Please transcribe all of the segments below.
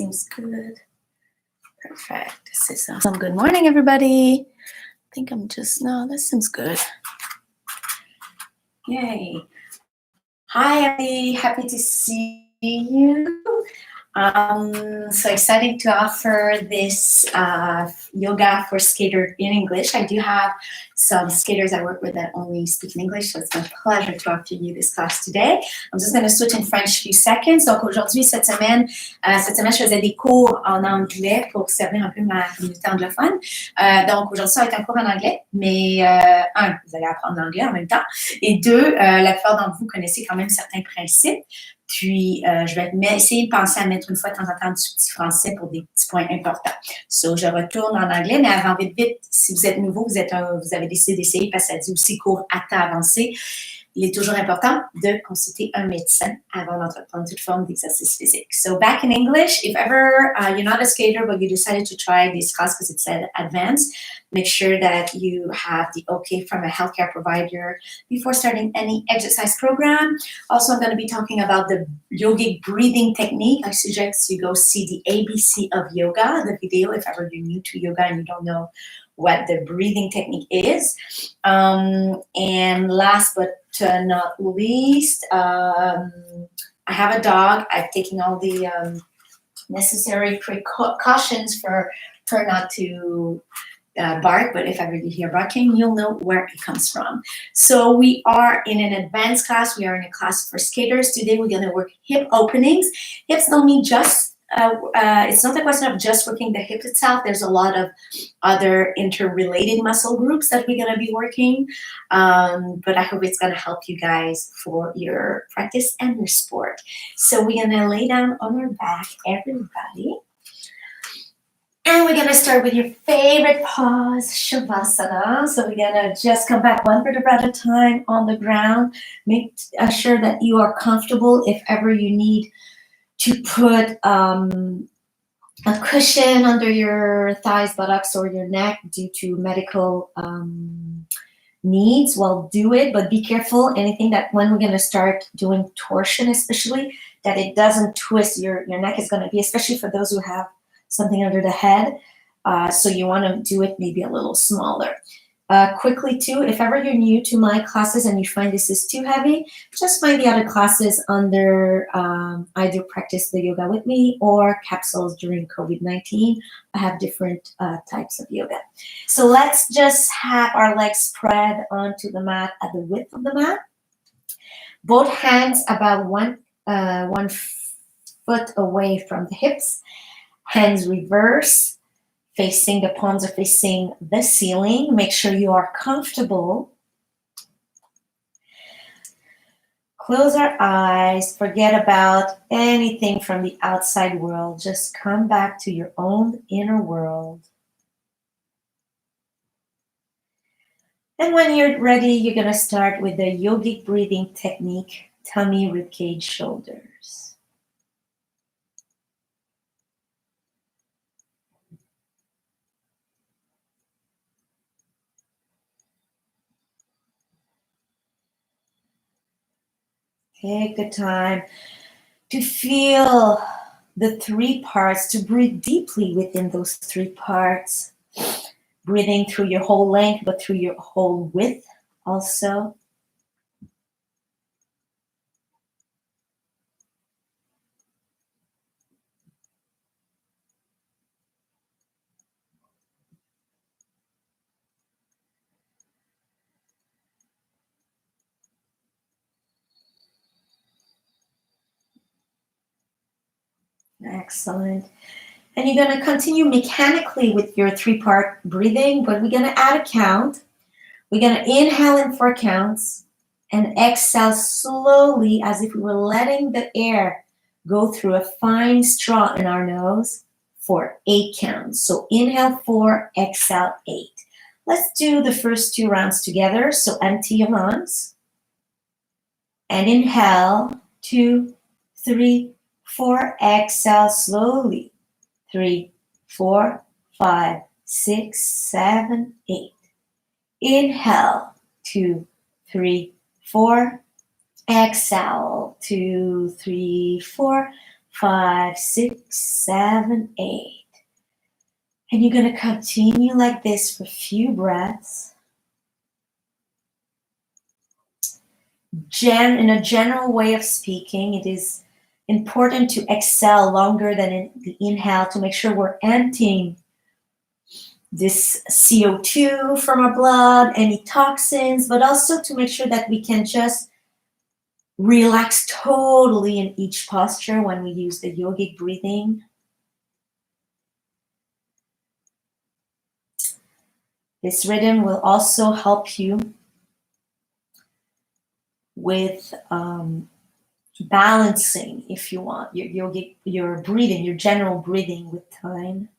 seems good. Perfect. This is awesome. Good morning, everybody. I think I'm just, no, this seems good. Yay. Hi, Abby. Happy to see you. So excited to offer this yoga for skater in English. I do have some skaters I work with that only speak in English, so it's my pleasure to offer you this class today. I'm just going to switch in French a few seconds. Donc aujourd'hui, cette semaine, je faisais des cours en anglais pour servir un peu ma communauté anglophone. Donc aujourd'hui, ça va être un cours en anglais, mais un, vous allez apprendre l'anglais en même temps, et deux, la plupart d'entre vous connaissez quand même certains principes. Puis, je vais essayer de penser à mettre une fois de temps en temps du petit français pour des petits points importants. So, je retourne en anglais, mais avant, vite, si vous êtes nouveau, vous avez décidé d'essayer parce que ça dit aussi cours Hatha avancé. Il est toujours important de consulter un médecin avant d'entreprendre toute forme d'exercice physique. So back in English, if ever you're not a skater but you decided to try this class because it said advanced, make sure that you have the okay from a healthcare provider before starting any exercise program. Also, I'm going to be talking about the yogic breathing technique. I suggest you go see the ABC of yoga, the video, if ever you're new to yoga and you don't know what the breathing technique is. And last but not least, I have a dog. I've taken all the necessary precautions for her not to bark, but if ever you hear barking, you'll know where it comes from. So we are in an advanced class. We are in a class for skaters. Today we're going to work hip openings. Hips don't mean just it's not a question of just working the hip itself. There's a lot of other interrelated muscle groups that we're going to be working. But I hope it's going to help you guys for your practice and your sport. So we're going to lay down on our back, everybody. And we're going to start with your favorite pose, Shavasana. So we're going to just come back one vertebra at a time on the ground. Make sure that you are comfortable. If ever you need to put a cushion under your thighs, buttocks, or your neck due to medical needs, well, do it, but be careful. Anything that when we're going to start doing torsion, especially, that it doesn't twist. Your neck is going to be, especially for those who have something under the head. So you want to do it maybe a little smaller. Quickly too, if ever you're new to my classes and you find this is too heavy, just find the other classes under either Practice the Yoga with Me or Capsules during COVID-19. I have different types of yoga. So let's just have our legs spread onto the mat at the width of the mat. Both hands about one foot away from the hips. Hands reverse. Facing, the palms are facing the ceiling. Make sure you are comfortable. Close our eyes. Forget about anything from the outside world. Just come back to your own inner world. And when you're ready, you're going to start with the yogic breathing technique, tummy, ribcage, shoulders. Take the time to feel the three parts, to breathe deeply within those three parts. Breathing through your whole length, but through your whole width also. Excellent. And you're going to continue mechanically with your three-part breathing, but we're going to add a count. We're going to inhale in 4 counts and exhale slowly as if we were letting the air go through a fine straw in our nose for 8 counts. So inhale 4, exhale 8. Let's do the first 2 rounds together. So empty your lungs and inhale 2, 3, 4, exhale slowly. 3, 4, 5, 6, 7, 8. Inhale 2, 3, 4. Exhale 2, 3, 4, 5, 6, 7, 8. And you're going to continue like this for a few breaths. In a general way of speaking, it is important to exhale longer than in the inhale to make sure we're emptying this CO2 from our blood, any toxins, but also to make sure that we can just relax totally in each posture when we use the yogic breathing. This rhythm will also help you with balancing, if you want, your breathing, your general breathing with time.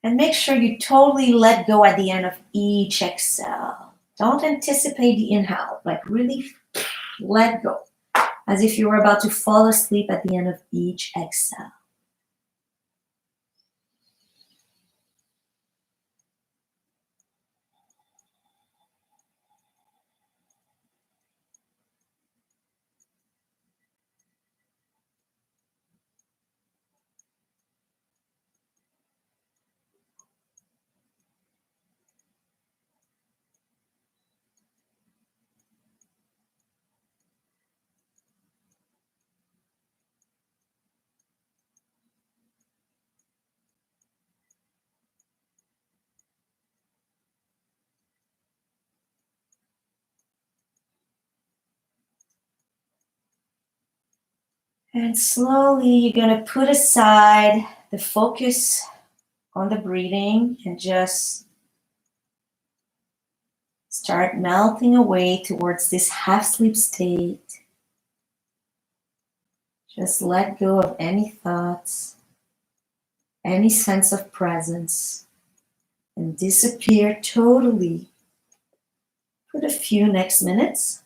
And make sure you totally let go at the end of each exhale. Don't anticipate the inhale, like really let go, as if you were about to fall asleep at the end of each exhale. And slowly you're going to put aside the focus on the breathing and just start melting away towards this half sleep state. Just let go of any thoughts, any sense of presence, and disappear totally for the few next minutes.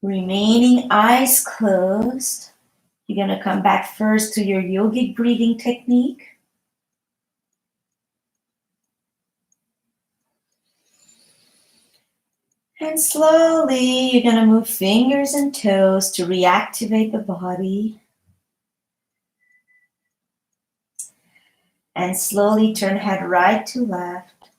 Remaining eyes closed, you're going to come back first to your yogic breathing technique. And slowly you're going to move fingers and toes to reactivate the body. And slowly turn head right to left.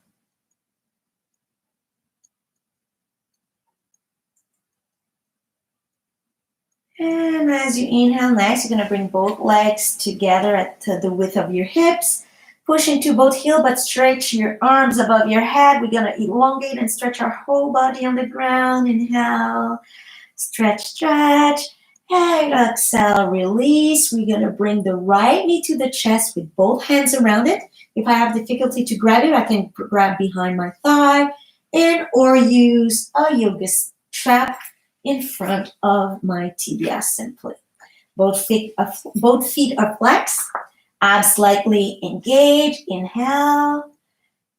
And as you inhale next, you're going to bring both legs together at the width of your hips. Push into both heels, but stretch your arms above your head. We're going to elongate and stretch our whole body on the ground. Inhale, stretch, stretch. And exhale, release. We're going to bring the right knee to the chest with both hands around it. If I have difficulty to grab it, I can grab behind my thigh and or use a yoga strap in front of my tibia simply. Both feet are flexed, abs slightly engaged. Inhale.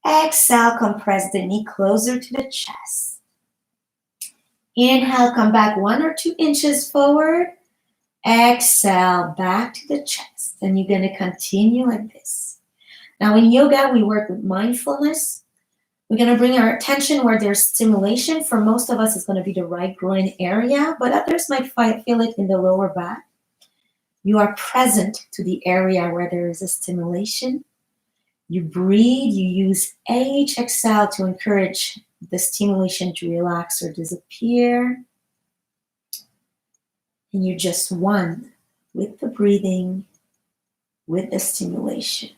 Exhale, compress the knee closer to the chest. Inhale, come back 1 or 2 inches forward. Exhale, back to the chest. And you're going to continue like this. Now in yoga, we work with mindfulness. We're going to bring our attention where there's stimulation. For most of us, it's going to be the right groin area, but others might feel it in the lower back. You are present to the area where there is a stimulation. You breathe, you use H, exhale to encourage the stimulation to relax or disappear. And you're just one with the breathing, with the stimulation.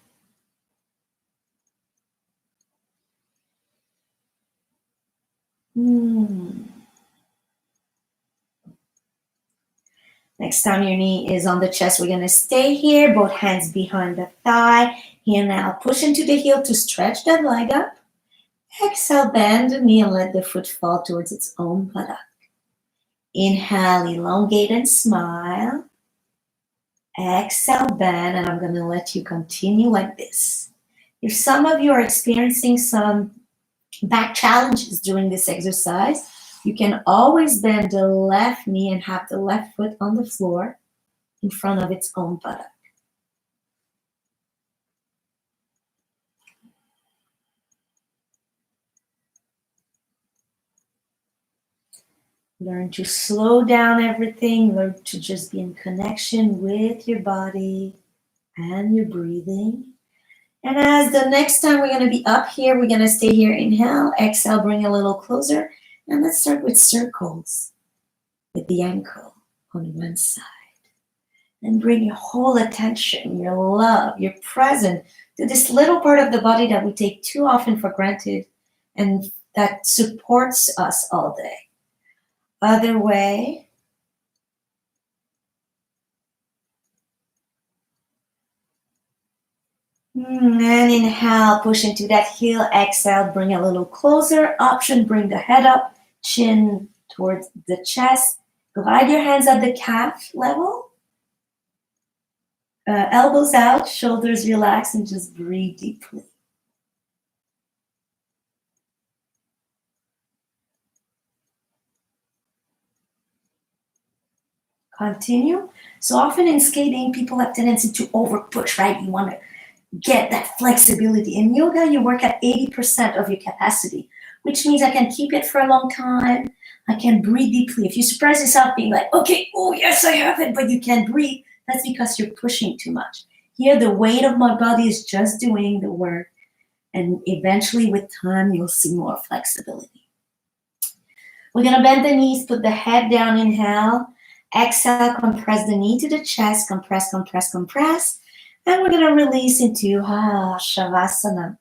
Next time your knee is on the chest, we're going to stay here, both hands behind the thigh. Inhale, push into the heel to stretch that leg up. Exhale, bend the knee and let the foot fall towards its own buttock. Inhale, elongate and smile. Exhale, bend, and I'm going to let you continue like this. If some of you are experiencing some back challenges during this exercise, you can always bend the left knee and have the left foot on the floor in front of its own buttock. Learn to slow down everything. Learn to just be in connection with your body and your breathing. And as the next time we're going to be up here, we're going to stay here. Inhale, exhale, bring a little closer. And let's start with circles with the ankle on one side. And bring your whole attention, your love, your presence to this little part of the body that we take too often for granted and that supports us all day. Other way. And inhale, push into that heel. Exhale, bring a little closer. Option, bring the head up, chin towards the chest. Glide your hands at the calf level. Elbows out, shoulders relax, and just breathe deeply. Continue. So often in skating, people have tendency to over push, right? You want to get that flexibility. In yoga, you work at 80% of your capacity, which means I can keep it for a long time. I can breathe deeply. If you surprise yourself being like, okay, oh yes, I have it, but you can't breathe, that's because you're pushing too much. Here, the weight of my body is just doing the work. And eventually with time, you'll see more flexibility. We're gonna bend the knees, put the head down, inhale. Exhale, compress the knee to the chest, compress, compress, compress. And we're gonna release into Shavasana.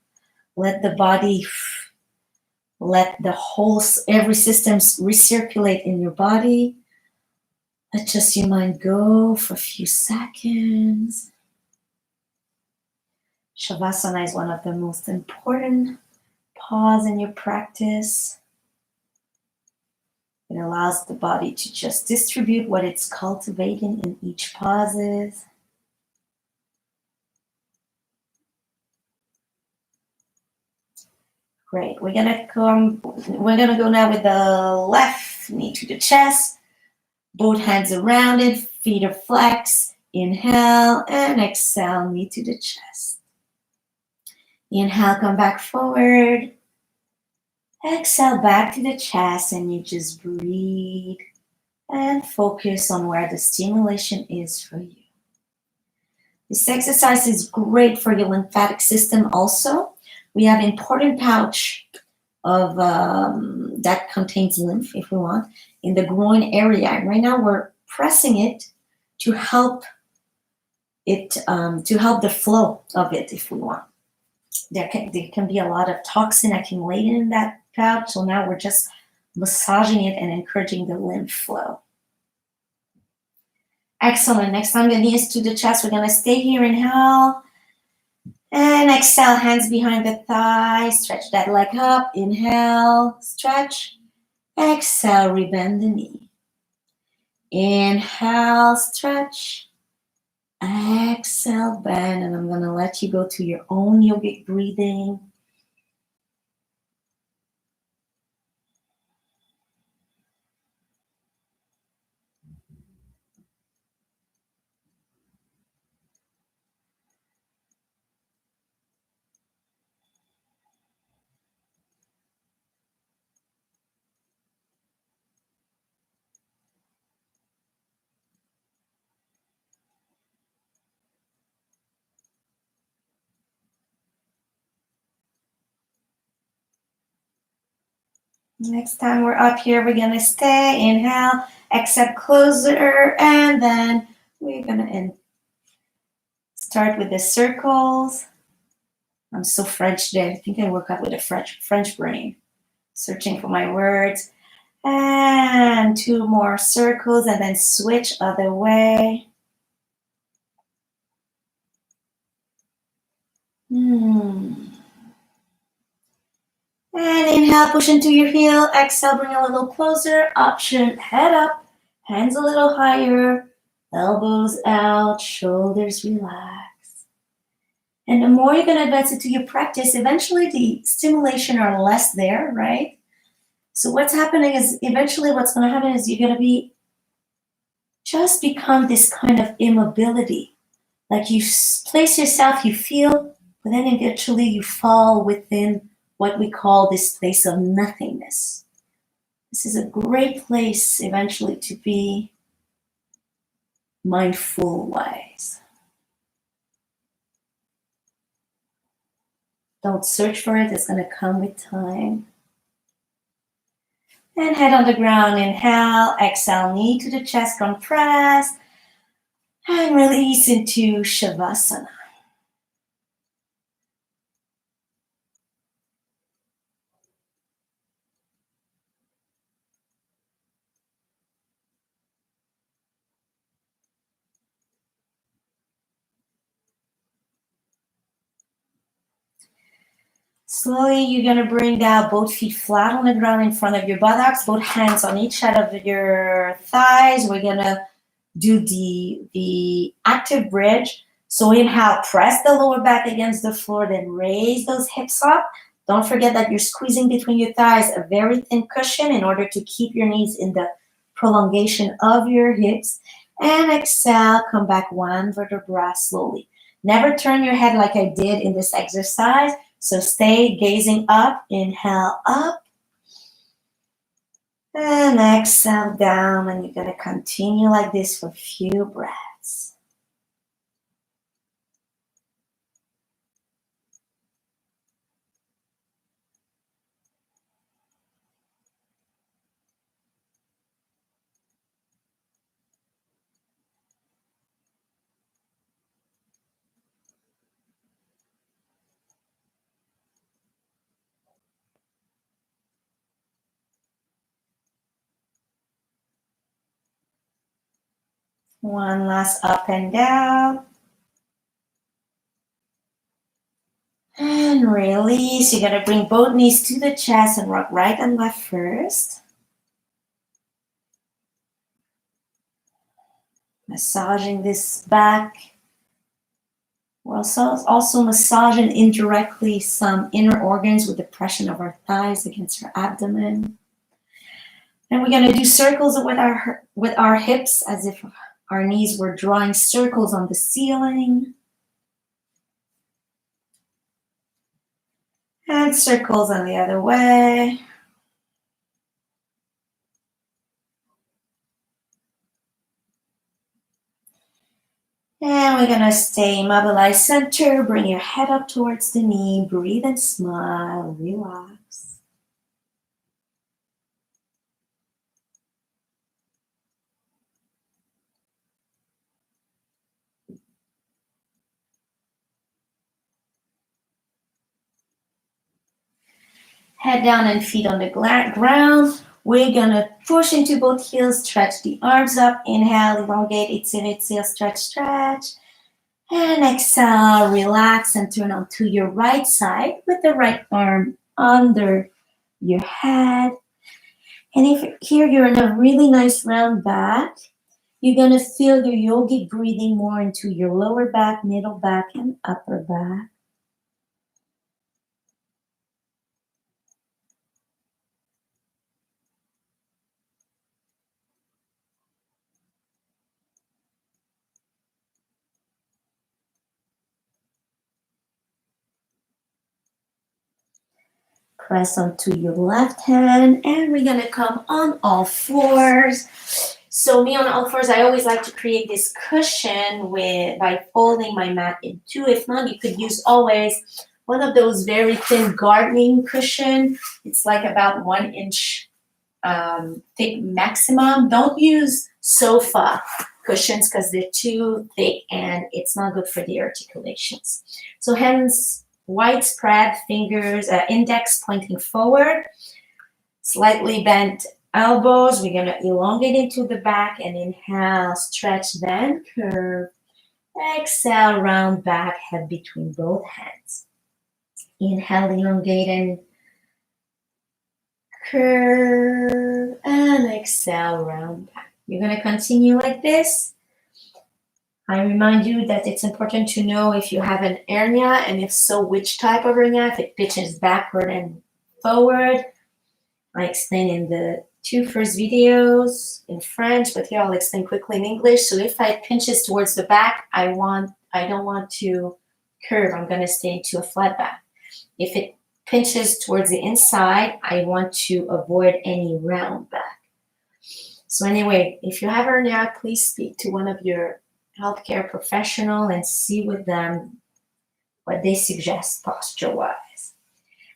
Let the body, let the whole, every system recirculate in your body. Let just your mind go for a few seconds. Shavasana is one of the most important pause in your practice. It allows the body to just distribute what it's cultivating in each pauses. Great. We're gonna go now with the left knee to the chest. Both hands around it, feet are flexed. Inhale and exhale, knee to the chest. Inhale, come back forward. Exhale, back to the chest, and you just breathe and focus on where the stimulation is for you. This exercise is great for your lymphatic system also. We have important pouch of that contains lymph, if we want, in the groin area. And right now we're pressing it to help it, to help the flow of it if we want. There can be a lot of toxin accumulated in that pouch, so now we're just massaging it and encouraging the lymph flow. Excellent. Next time the knees to the chest. We're going to stay here. Inhale. And exhale, hands behind the thighs. Stretch that leg up. Inhale, stretch. Exhale, rebend the knee. Inhale, stretch. Exhale, bend. And I'm going to let you go to your own yogic breathing. Next time we're up here, we're going to stay. Inhale, exhale, closer, and then we're going to start with the circles. I'm so French today. I think I woke up with a French brain, searching for my words. And 2 more circles, and then switch other way. And inhale, push into your heel. Exhale, bring a little closer. Option, head up, hands a little higher, elbows out, shoulders relax. And the more you're going to advance into your practice, eventually the stimulation are less there, right? So what's happening is eventually what's going to happen is you're going to just become this kind of immobility. Like you place yourself, you feel, but then eventually you fall within what we call this place of nothingness. This is a great place eventually to be mindful-wise. Don't search for it, it's going to come with time. And head on the ground, inhale, exhale, knee to the chest, compress, and release into Shavasana. Slowly, you're going to bring down both feet flat on the ground in front of your buttocks, both hands on each side of your thighs. We're going to do the active bridge. So inhale, press the lower back against the floor, then raise those hips up. Don't forget that you're squeezing between your thighs, a very thin cushion in order to keep your knees in the prolongation of your hips. And exhale, come back 1 vertebra slowly. Never turn your head like I did in this exercise. So stay gazing up, inhale up, and exhale down, and you're going to continue like this for a few breaths. One last up and down. And release. You're going to bring both knees to the chest and rock right and left first. Massaging this back. We're also massaging indirectly some inner organs with the pressure of our thighs against our abdomen. And we're going to do circles with our hips as if our knees were drawing circles on the ceiling. And circles on the other way. And we're going to stay immobilized center. Bring your head up towards the knee. Breathe and smile. Relax. Head down and feet on the ground. We're gonna push into both heels, stretch the arms up. Inhale, elongate, exhale, stretch. And exhale, relax and turn onto your right side with the right arm under your head. And if here you're in a really nice round back, you're gonna feel your yogic breathing more into your lower back, middle back, and upper back. Press onto your left hand, and we're gonna come on all fours. So me on all fours, I always like to create this cushion by folding my mat in two. If not, you could use always one of those very thin gardening cushion. It's like about 1 inch thick maximum. Don't use sofa cushions because they're too thick and it's not good for the articulations. So hands widespread, fingers, index pointing forward, slightly bent elbows. We're gonna elongate into the back and inhale, stretch, then curve. Exhale, round back, head between both hands. Inhale, elongate and curve, and exhale, round back. You're gonna continue like this. I remind you that it's important to know if you have an hernia, and if so, which type of hernia, if it pitches backward and forward. I explain in the 2 first videos in French, but here I'll explain quickly in English. So if it pinches towards the back, I don't want to curve. I'm gonna stay into a flat back. If it pinches towards the inside, I want to avoid any round back. So anyway, if you have hernia, please speak to one of your healthcare professional and see with them what they suggest posture-wise.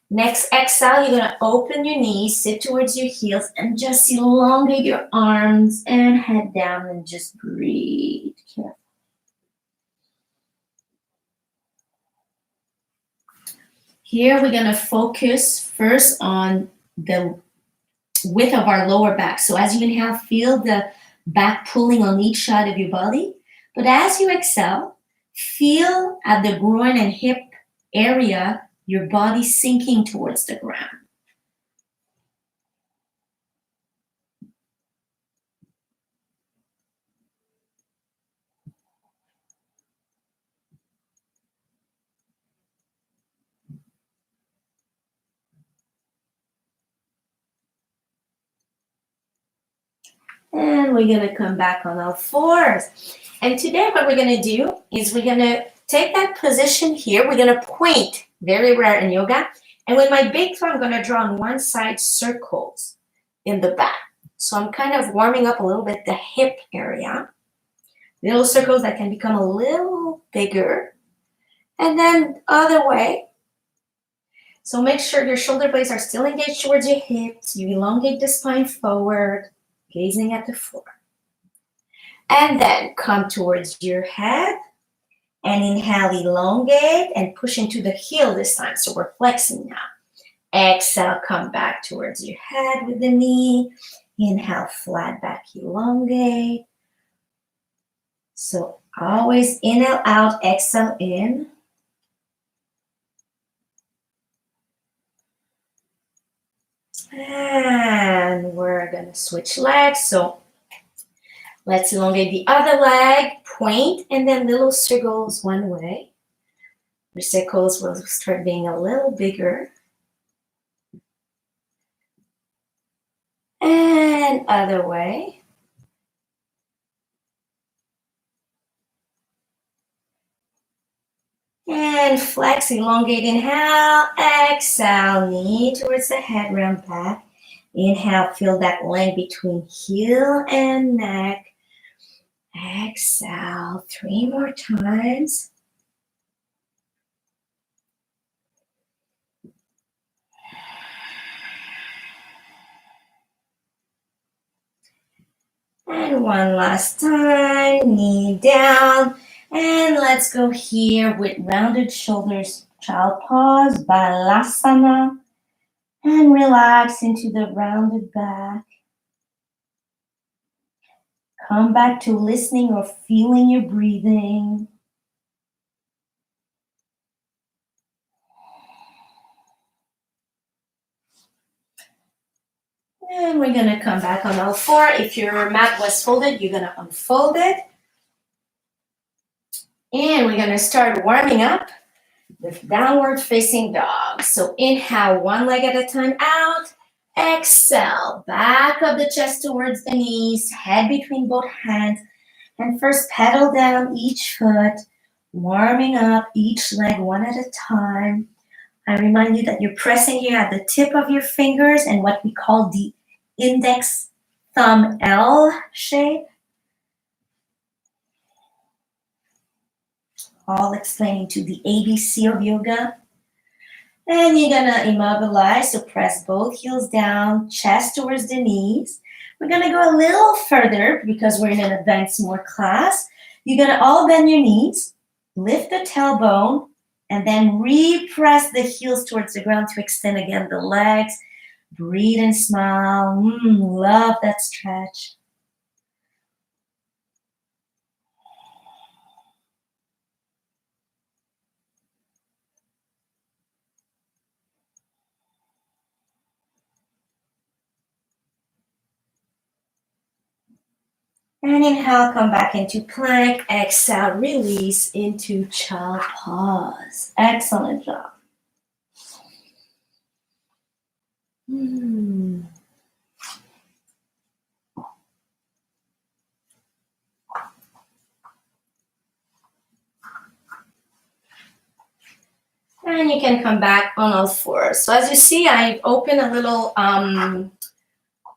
Next, exhale, you're gonna open your knees, sit towards your heels, and just elongate your arms and head down and just breathe carefully. Here we're gonna focus first on the width of our lower back. So as you inhale, feel the back pulling on each side of your body. But as you exhale, feel at the groin and hip area, your body sinking towards the ground. And we're gonna come back on all fours. And today what we're gonna do is we're gonna take that position here. We're gonna point, very rare in yoga. And with my big toe, I'm gonna draw on one side circles in the back. So I'm kind of warming up a little bit the hip area. Little circles that can become a little bigger. And then other way. So make sure your shoulder blades are still engaged towards your hips. You elongate the spine forward, gazing at the floor. And then come towards your head and inhale, elongate and push into the heel this time. So we're flexing now. Exhale, come back towards your head with the knee. Inhale, flat back, elongate. So always inhale out, exhale in. And we're gonna switch legs. So let's elongate the other leg, point, and then little circles one way. The circles will start being a little bigger. And other way. And flex, elongate, inhale, exhale, knee towards the head, round back. Inhale, feel that length between heel and neck. Exhale, 3 more times. And one last time, knee down. And let's go here with rounded shoulders, child pose, balasana. And relax into the rounded back. Come back to listening or feeling your breathing. And we're gonna come back on all four. If your mat was folded, you're gonna unfold it. And we're gonna start warming up the downward facing dog. So inhale, one leg at a time out. Exhale, back of the chest towards the knees, head between both hands. And first pedal down each foot, warming up each leg one at a time. I remind you that you're pressing here at the tip of your fingers and what we call the index thumb L shape. All explaining to the ABC of yoga. And you're gonna immobilize, so press both heels down, chest towards the knees. We're gonna go a little further because we're in an advanced more class. You're gonna all bend your knees, lift the tailbone, and then repress the heels towards the ground to extend again the legs. Breathe and smile. Love that stretch. And inhale, come back into plank. Exhale, release into child pause. Excellent job. And you can come back on all fours. So as you see, I opened a little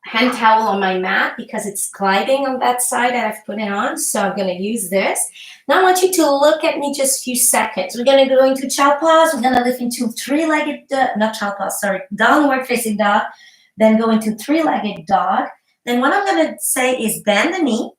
hand towel on my mat because it's gliding on that side that I've put it on. So I'm going to use this. Now I want you to look at me just a few seconds. We're going to go into child pause. We're going to lift into three-legged, downward facing dog. Then go into three-legged dog. Then what I'm going to say is bend the knee,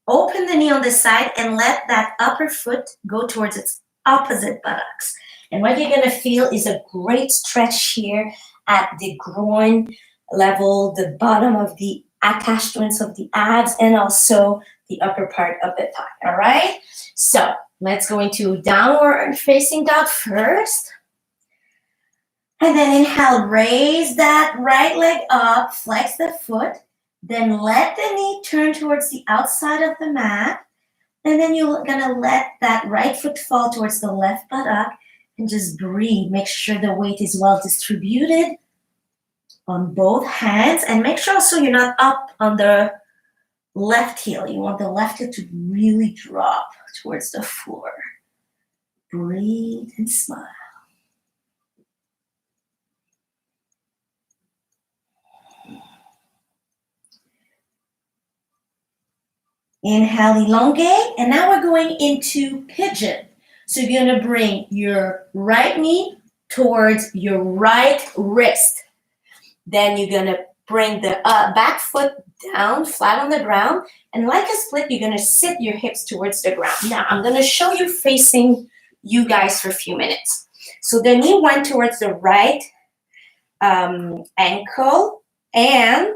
open the knee on the side, and let that upper foot go towards its opposite buttocks. And what you're going to feel is a great stretch here at the groin level, the bottom of the attachments of the abs, and also the upper part of the thigh. All right? So let's go into downward facing dog first. And then inhale, raise that right leg up, flex the foot. Then let the knee turn towards the outside of the mat. And then you're going to let that right foot fall towards the left buttock and just breathe. Make sure the weight is well distributed on both hands, and make sure also you're not up on the left heel. You want the left heel to really drop towards the floor. Breathe and smile. Inhale, elongate, and now we're going into pigeon. So you're going to bring your right knee towards your right wrist. Then you're going to bring the back foot down, flat on the ground. And like a split, you're going to sit your hips towards the ground. Now, I'm going to show you facing you guys for a few minutes. So the knee went towards the right ankle. And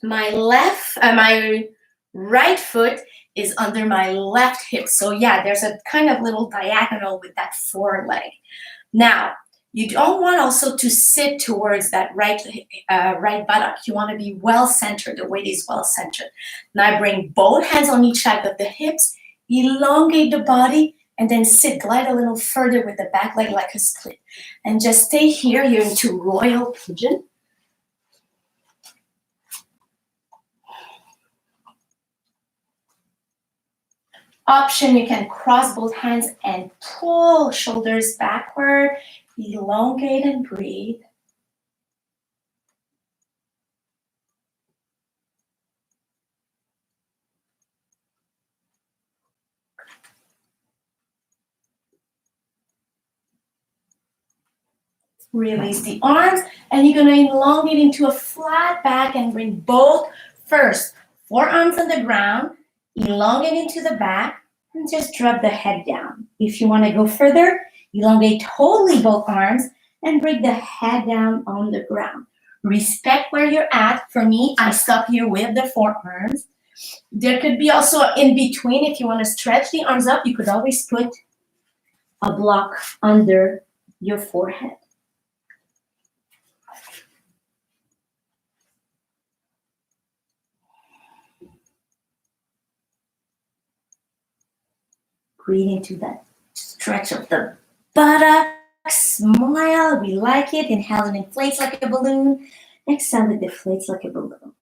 my right foot is under my left hip. So yeah, there's a kind of little diagonal with that foreleg. Now, you don't want also to sit towards that right buttock. You want to be well centered. The weight is well centered. Now bring both hands on each side of the hips, elongate the body, and then sit, glide a little further with the back leg like a split. And just stay here. You're into royal pigeon. Option, you can cross both hands and pull shoulders backward. Elongate and breathe. Release the arms, and you're going to elongate into a flat back and bring both first forearms on the ground, elongate into the back, and just drop the head down. If you want to go further, elongate totally both arms and bring the head down on the ground. Respect where you're at. For me, I stop here with the forearms. There could be also in between, if you want to stretch the arms up, you could always put a block under your forehead. Breathe into that stretch of the buttocks. Smile. We like it. Inhale and inflates like a balloon. Exhale, it deflates like a balloon.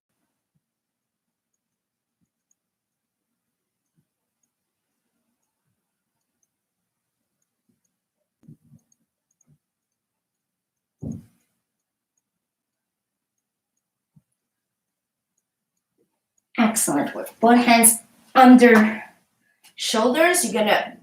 Excellent work. Both hands under shoulders. You're going to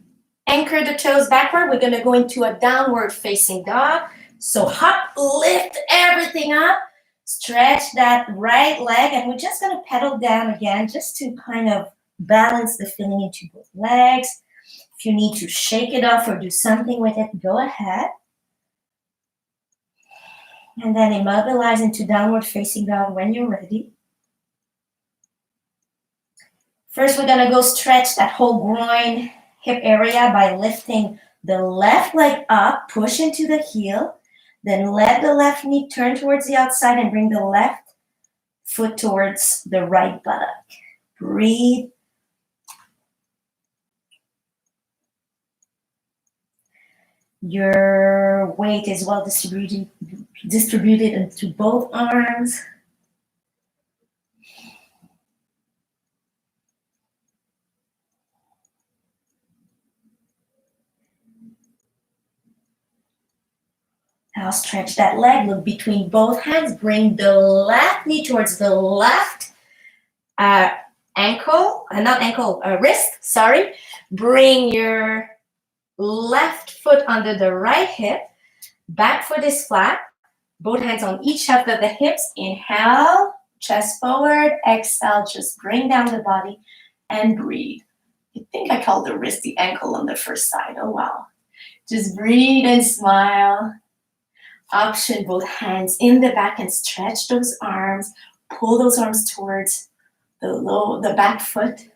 anchor the toes backward. We're going to go into a downward facing dog. So hop, lift everything up. Stretch that right leg. And we're just going to pedal down again just to kind of balance the feeling into both legs. If you need to shake it off or do something with it, go ahead. And then immobilize into downward facing dog when you're ready. First, we're going to go stretch that whole groin, hip area by lifting the left leg up, push into the heel, then let the left knee turn towards the outside and bring the left foot towards the right buttock. Breathe. Your weight is well distributed into both arms. Now stretch that leg, look between both hands, bring the left knee towards the left wrist, sorry. Bring your left foot under the right hip, back foot is flat, both hands on each half of the hips. Inhale, chest forward, exhale, just bring down the body and breathe. I think I called the wrist the ankle on the first side, oh wow. Just breathe and smile. Option both hands in the back and stretch those arms. Pull those arms towards the back foot.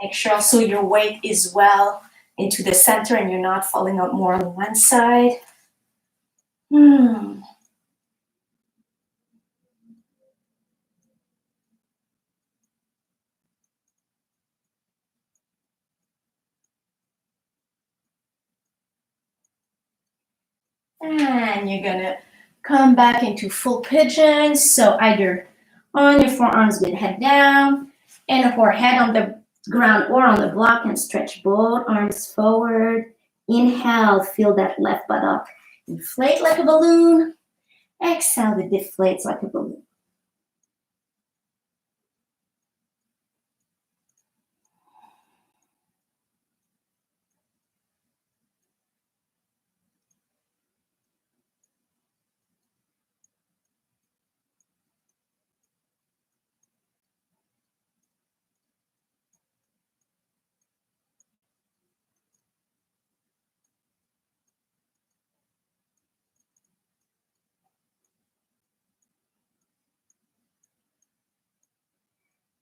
Make sure also your weight is well into the center and you're not falling out more on one side. And you're gonna come back into full pigeon. So either on your forearms with head down and or head on the ground or on the block, and stretch both arms forward. Inhale, feel that left buttock inflate like a balloon. Exhale, it deflates like a balloon.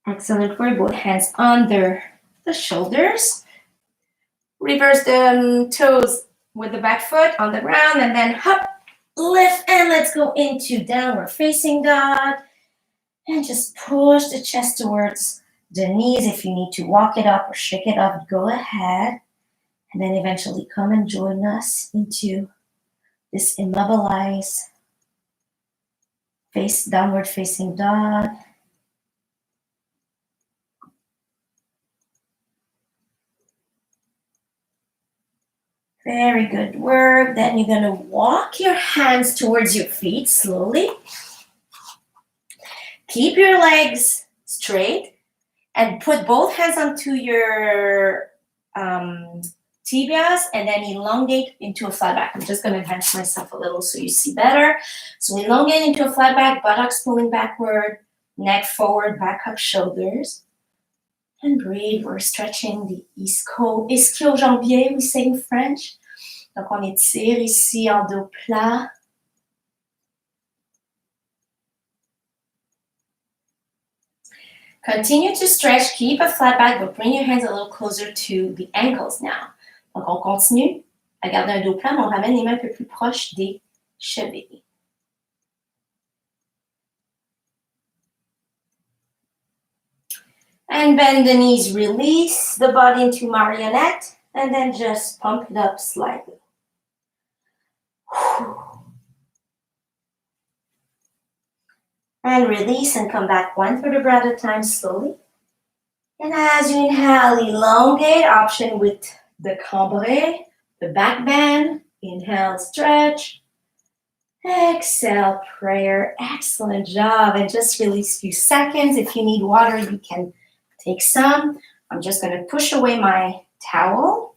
Excellent work. Both hands under the shoulders. Reverse the toes with the back foot on the ground and then hop, lift, and let's go into downward facing dog. And just push the chest towards the knees. If you need to walk it up or shake it up, go ahead. And then eventually come and join us into this immobilized downward facing dog. Very good work. Then you're going to walk your hands towards your feet slowly. Keep your legs straight and put both hands onto your tibias and then elongate into a flat back. I'm just going to advance myself a little so you see better. So elongate into a flat back, buttocks pulling backward, neck forward, back up, shoulders. And breathe. We're stretching the ischio-jambier, we say in French. Donc, on étire ici en dos plat. Continue to stretch, keep a flat back, but bring your hands a little closer to the ankles now. Donc, on continue à garder un dos plat, mais on ramène les mains un peu plus proches des chevilles. And bend the knees, release the body into marionette, and then just pump it up slightly. And release and come back 1 vertebra at a time slowly. And as you inhale, elongate, option with the cambré, the back bend. Inhale, stretch. Exhale, prayer. Excellent job. And just release a few seconds. If you need water, you can take some. I'm just going to push away my towel.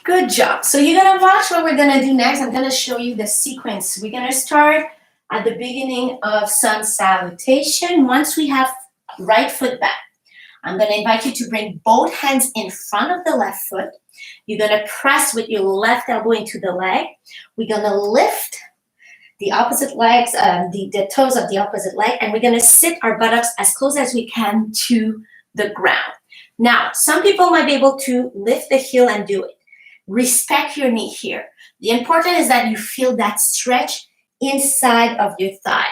Good job. So you're going to watch what we're going to do next. I'm going to show you the sequence. We're going to start at the beginning of sun salutation. Once we have right foot back, I'm going to invite you to bring both hands in front of the left foot. You're going to press with your left elbow into the leg. We're going to lift the opposite legs, the toes of the opposite leg, and we're going to sit our buttocks as close as we can to the ground. Now, some people might be able to lift the heel and do it. Respect your knee here. The important is that you feel that stretch inside of your thigh.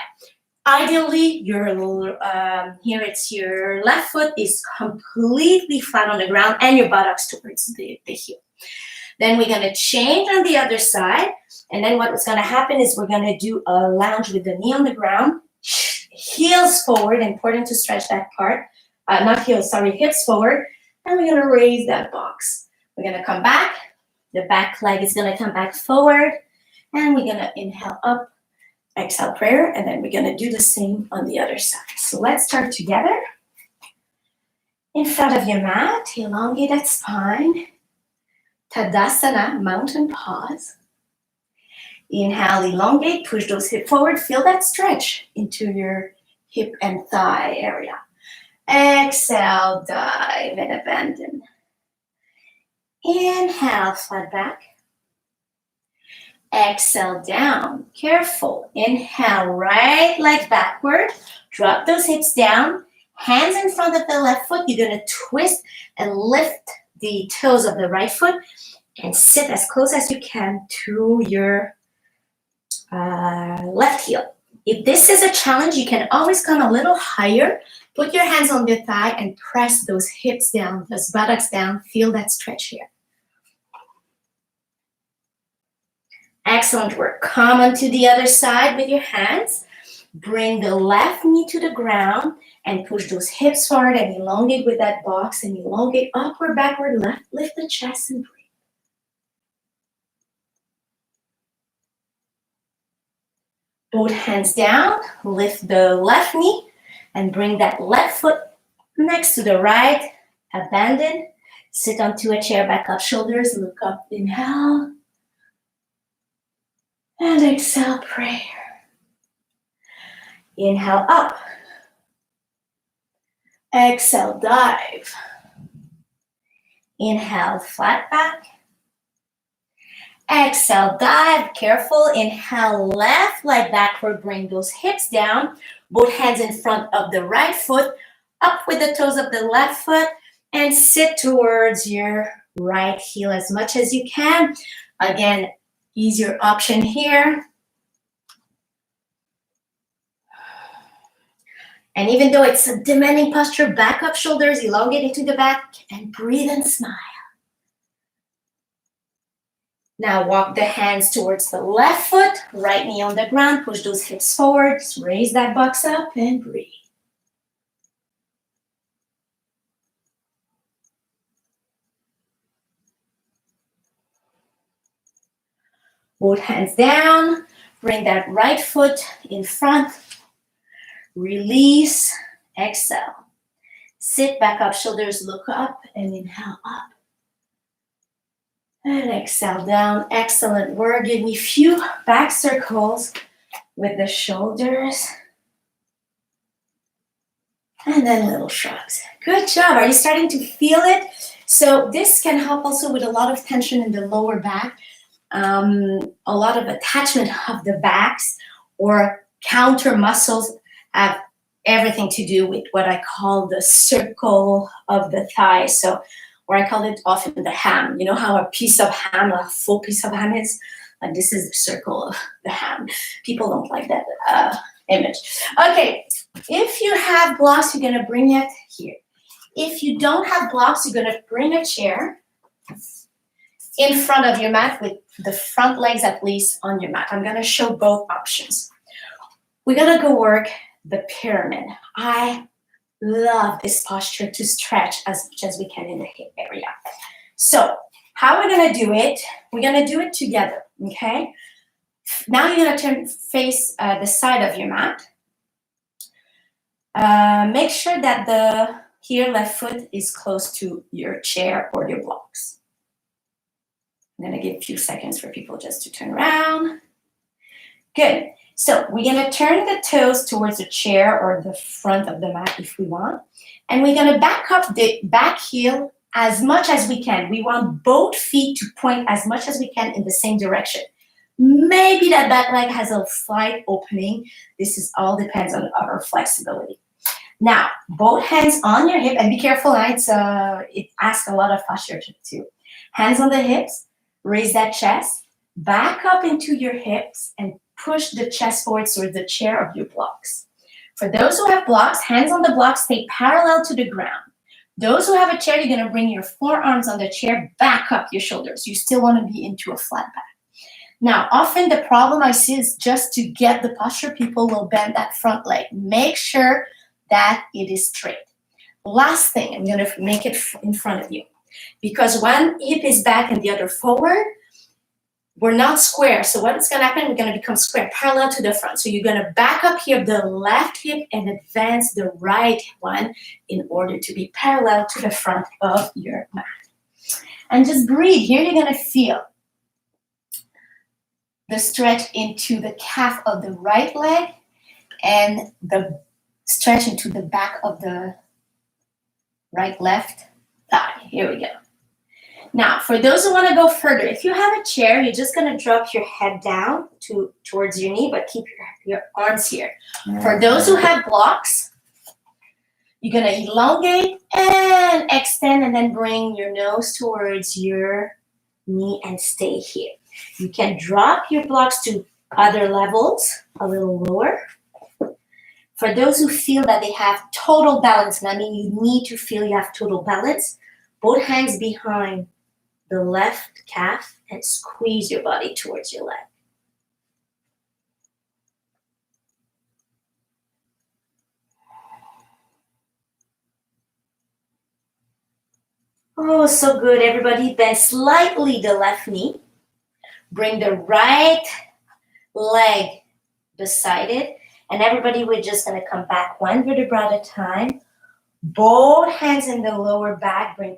Ideally, here it's your left foot is completely flat on the ground and your buttocks towards the heel. Then we're going to change on the other side. And then what's going to happen is we're going to do a lounge with the knee on the ground, heels forward, important to stretch that part. Not heels, sorry, hips forward. And we're going to raise that box. We're going to come back. The back leg is going to come back forward. And we're going to inhale up, exhale prayer. And then we're going to do the same on the other side. So let's start together. In front of your mat, elongate that spine. Tadasana, mountain pause. Inhale, elongate, push those hips forward. Feel that stretch into your hip and thigh area. Exhale, dive and abandon. Inhale, flat back. Exhale, down. Careful. Inhale, right leg backward. Drop those hips down. Hands in front of the left foot. You're going to twist and lift the toes of the right foot and sit as close as you can to your left heel. If this is a challenge, you can always come a little higher. Put your hands on your thigh and press those hips down, those buttocks down. Feel that stretch here. Excellent work. Come onto the other side with your hands. Bring the left knee to the ground and push those hips forward and elongate with that box and elongate upward, backward, left. Lift the chest and breathe. Both hands down. Lift the left knee and bring that left foot next to the right. Abandon. Sit onto a chair, back up, shoulders, look up, inhale. And exhale, prayer. Inhale, up. Exhale, dive. Inhale, flat back. Exhale, dive. Careful. Inhale, left leg backward. Bring those hips down. Both hands in front of the right foot. Up with the toes of the left foot. And sit towards your right heel as much as you can. Again, easier option here. And even though it's a demanding posture, back up shoulders, elongate into the back, and breathe and smile. Now walk the hands towards the left foot, right knee on the ground, push those hips forward, just raise that box up and breathe. Both hands down, bring that right foot in front, release, exhale. Sit back up, shoulders look up, and inhale up. And exhale down. Excellent work. Give me a few back circles with the shoulders. And then little shrugs. Good job. Are you starting to feel it? So this can help also with a lot of tension in the lower back, a lot of attachment of the backs or counter muscles have everything to do with what I call the circle of the thigh. So, or I call it often the ham. You know how a piece of ham, a full piece of ham is? Like this is the circle of the ham. People don't like that image. Okay, if you have blocks, you're gonna bring it here. If you don't have blocks, you're gonna bring a chair in front of your mat with the front legs at least on your mat. I'm gonna show both options. We're gonna go work the pyramid. I love this posture to stretch as much as we can in the hip area. So how we're gonna do it, we're gonna do it together, okay? Now you're gonna face the side of your mat. Make sure that the left foot is close to your chair or your blocks. I'm gonna give a few seconds for people just to turn around. Good. So we're gonna turn the toes towards the chair or the front of the mat if we want. And we're gonna back up the back heel as much as we can. We want both feet to point as much as we can in the same direction. Maybe that back leg has a slight opening. This is all depends on our flexibility. Now, both hands on your hip, and be careful, it asks a lot of posture too. Hands on the hips, raise that chest, back up into your hips, and push the chest forward towards the chair of your blocks. For those who have blocks, hands on the blocks, stay parallel to the ground. Those who have a chair, you're gonna bring your forearms on the chair, back up your shoulders. You still wanna be into a flat back. Now, often the problem I see is just to get the posture, people will bend that front leg. Make sure that it is straight. Last thing, I'm gonna make it in front of you. Because one hip is back and the other forward, we're not square. So what's gonna happen, we're gonna become square, parallel to the front. So you're gonna back up here the left hip and advance the right one in order to be parallel to the front of your mat. And just breathe. Here you're gonna feel the stretch into the calf of the right leg and the stretch into the back of the left thigh. Here we go. Now, for those who want to go further, if you have a chair, you're just going to drop your head down towards your knee, but keep your arms here. For those who have blocks, you're going to elongate and extend and then bring your nose towards your knee and stay here. You can drop your blocks to other levels, a little lower. For those who feel that they have total balance, and I mean you need to feel you have total balance, both hands behind the left calf and squeeze your body towards your leg. Oh, so good. Everybody bend slightly the left knee. Bring the right leg beside it. And everybody, we're just going to come back one vertebra at a time. Both hands in the lower back. Bring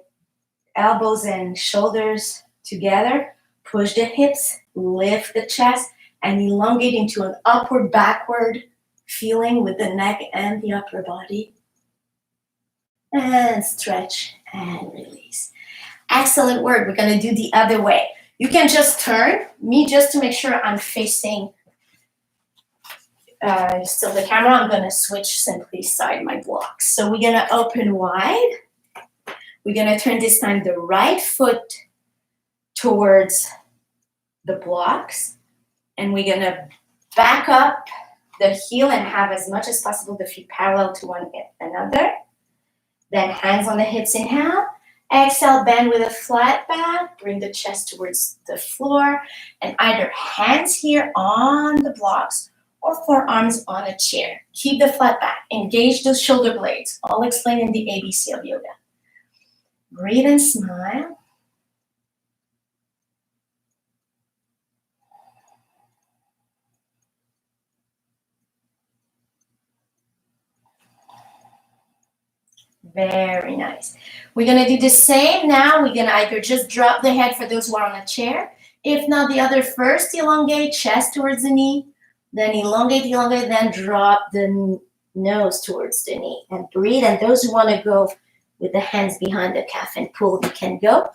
elbows and shoulders together. Push the hips. Lift the chest. And elongate into an upward, backward feeling with the neck and the upper body. And stretch and release. Excellent work. We're going to do the other way. You can just turn. Me, just to make sure I'm facing still the camera, I'm going to switch simply side my blocks. So we're going to open wide. We're going to turn this time the right foot towards the blocks. And we're going to back up the heel and have as much as possible the feet parallel to one another. Then hands on the hips, inhale. Exhale, bend with a flat back. Bring the chest towards the floor. And either hands here on the blocks or forearms on a chair. Keep the flat back. Engage those shoulder blades. All explained in the ABC of yoga. Breathe and smile. Very nice. We're going to do the same now. We're going to either just drop the head for those who are on a chair. If not, the other first elongate, chest towards the knee. Then elongate, then drop the nose towards the knee, and breathe. And those who want to go with the hands behind the calf and pull, you can go.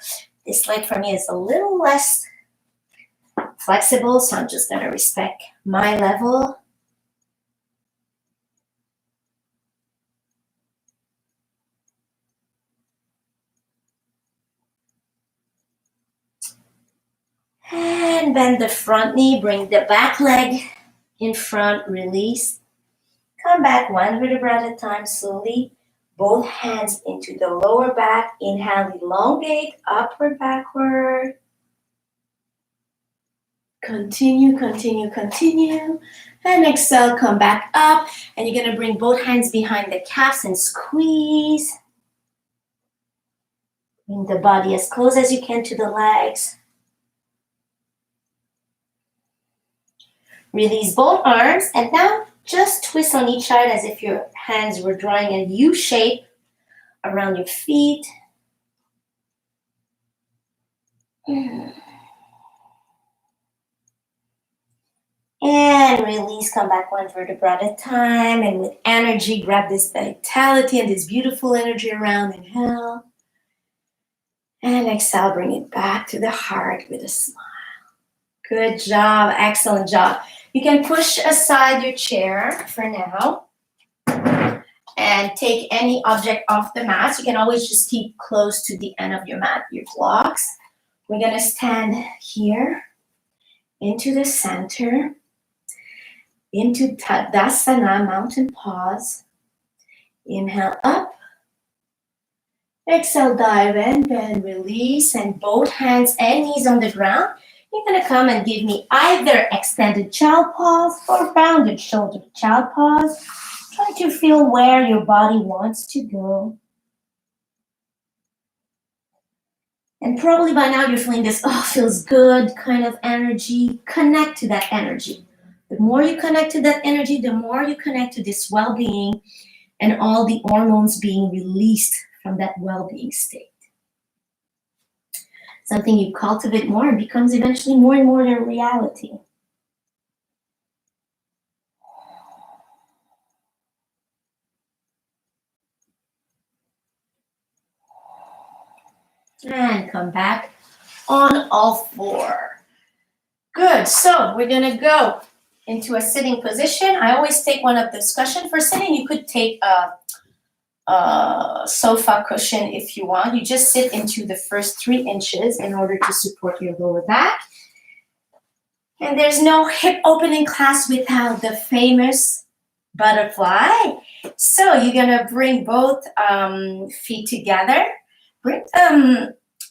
This leg for me is a little less flexible, so I'm just going to respect my level. And bend the front knee, bring the back leg in front, release. Come back one vertebra at a time, slowly. Both hands into the lower back. Inhale, elongate, upward, backward. Continue, continue, continue. And exhale, come back up. And you're going to bring both hands behind the calves and squeeze. Bring the body as close as you can to the legs. Release both arms, and now just twist on each side as if your hands were drawing a U shape around your feet. And release, come back one vertebra at a time, and with energy, grab this vitality and this beautiful energy around. Inhale. And exhale, bring it back to the heart with a smile. Good job, excellent job. You can push aside your chair for now and take any object off the mat. You can always just keep close to the end of your mat, your blocks. We're gonna stand here into the center, into Tadasana, mountain pause. Inhale up. Exhale, dive in, bend, release, and both hands and knees on the ground. You're gonna come and give me either extended child pose or rounded shoulder child pose. Try to feel where your body wants to go. And probably by now you're feeling this, feels good kind of energy. Connect to that energy. The more you connect to that energy, the more you connect to this well-being and all the hormones being released from that well-being state. Something you cultivate more and becomes eventually more and more your reality. And come back on all four. Good, so we're gonna go into a sitting position. I always take one of this cushion. For sitting, you could take a sofa cushion if you want. You just sit into the first 3 inches in order to support your lower back. And there's no hip opening class without the famous butterfly. So you're gonna bring both feet together. Bring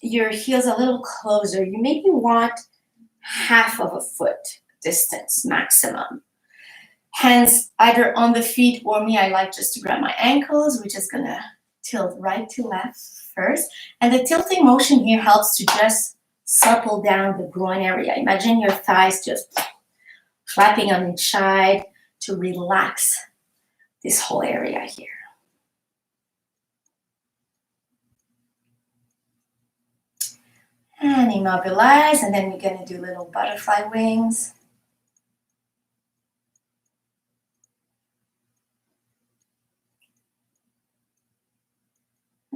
your heels a little closer. You maybe want half of a foot distance maximum. Hands either on the feet or me, I like just to grab my ankles. We're just gonna tilt right to left first. And the tilting motion here helps to just supple down the groin area. Imagine your thighs just flapping on each side to relax this whole area here. And immobilize, and then we're gonna do little butterfly wings.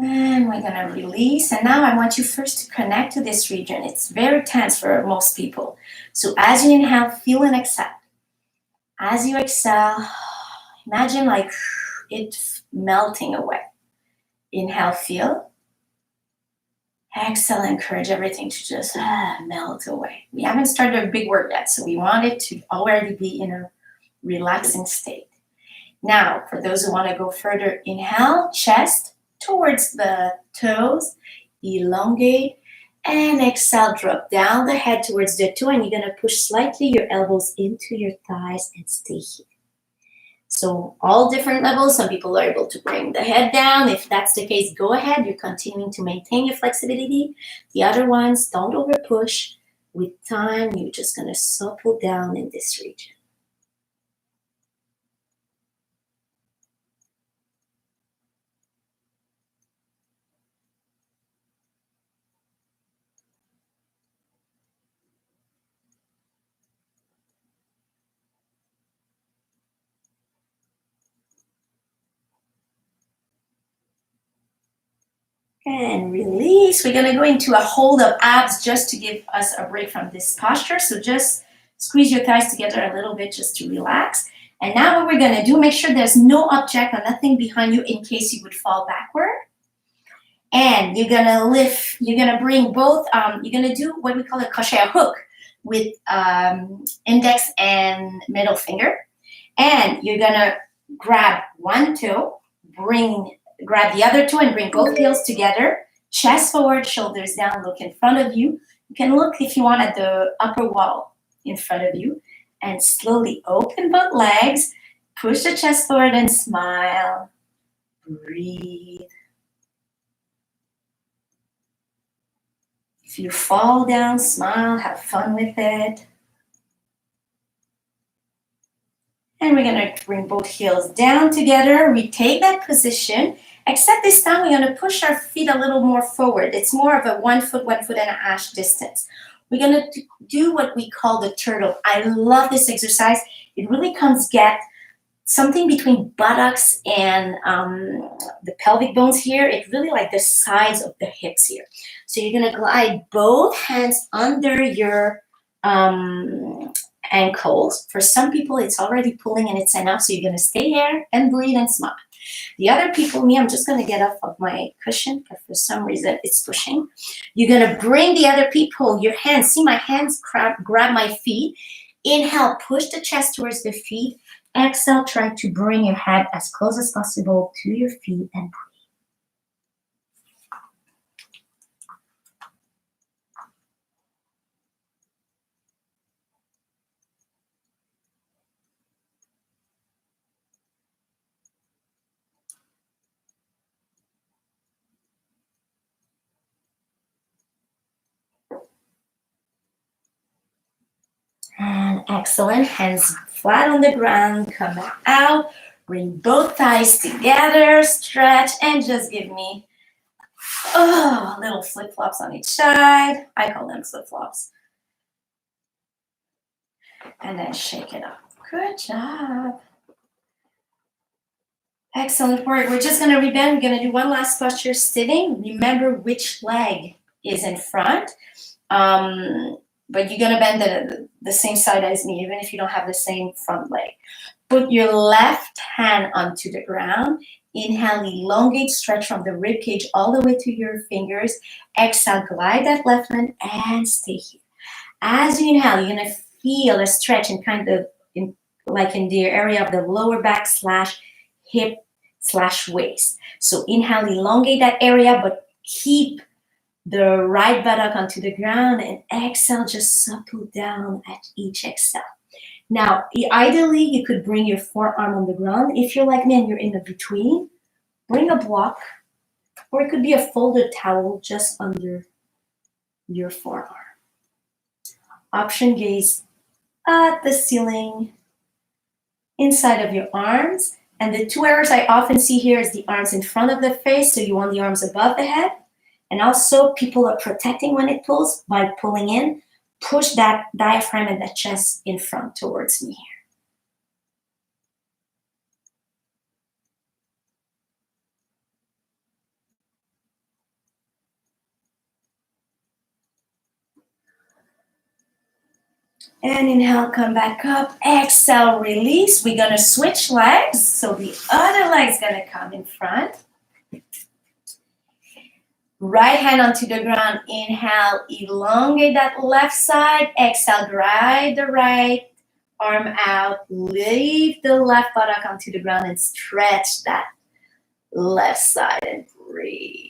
And we're gonna release. And now I want you first to connect to this region. It's very tense for most people. So as you inhale, feel and accept. As you exhale, imagine like it melting away. Inhale, feel. Exhale, encourage everything to just melt away. We haven't started a big work yet, so we want it to already be in a relaxing state. Now, for those who want to go further, inhale, chest towards the toes, elongate, and exhale, drop down the head towards the toe, and you're going to push slightly your elbows into your thighs and stay here. So all different levels. Some people are able to bring the head down. If that's the case, go ahead. You're continuing to maintain your flexibility. The other ones, don't over push. With time, you're just going to supple down in this region. And release. We're gonna go into a hold of abs just to give us a break from this posture. So just squeeze your thighs together a little bit just to relax. And now what we're gonna do, make sure there's no object or nothing behind you in case you would fall backward. And you're gonna lift, you're gonna bring both, you're gonna do what we call a crochet, a hook with index and middle finger. And you're gonna grab one toe, grab the other toe and bring both heels together, chest forward, shoulders down, look in front of you. You can look if you want at the upper wall in front of you and slowly open both legs, push the chest forward and smile. Breathe. If you fall down, smile, have fun with it. And we're gonna bring both heels down together. We take that position, except this time we're gonna push our feet a little more forward. It's more of a 1 foot and a half distance. We're gonna do what we call the turtle. I love this exercise. It really comes get something between buttocks and the pelvic bones here. It's really like the sides of the hips here. So you're gonna glide both hands under your ankles. For some people, it's already pulling and it's enough. So you're gonna stay here and breathe and smile. The other people, me, I'm just gonna get off of my cushion, but for some reason it's pushing. You're gonna bring the other people, your hands, see my hands grab my feet. Inhale, push the chest towards the feet. Exhale, try to bring your head as close as possible to your feet and breathe. And excellent. Hands flat on the ground. Come back out. Bring both thighs together. Stretch and just give me little flip-flops on each side. I call them flip-flops. And then shake it up. Good job. Excellent work. We're just going to rebend. We're going to do one last posture sitting. Remember which leg is in front. But you're going to bend the same side as me, even if you don't have the same front leg. Put your left hand onto the ground. Inhale, elongate, stretch from the rib cage all the way to your fingers. Exhale, glide that left hand and stay here. As you inhale, you're going to feel a stretch and kind of like in the area of the lower back / hip / waist. So inhale, elongate that area, but keep the right buttock onto the ground, and exhale, just supple down at each exhale. Now, ideally, you could bring your forearm on the ground. If you're like me and you're in the between, bring a block, or it could be a folded towel just under your forearm. Option, gaze at the ceiling, inside of your arms. And the two errors I often see here is the arms in front of the face, so you want the arms above the head. And also, people are protecting when it pulls by pulling in. Push that diaphragm and that chest in front towards me here. And inhale, come back up. Exhale, release. We're going to switch legs. So the other leg's going to come in front. Right hand onto the ground. Inhale, elongate that left side. Exhale, glide the right arm out. Leave the left buttock onto the ground and stretch that left side and breathe.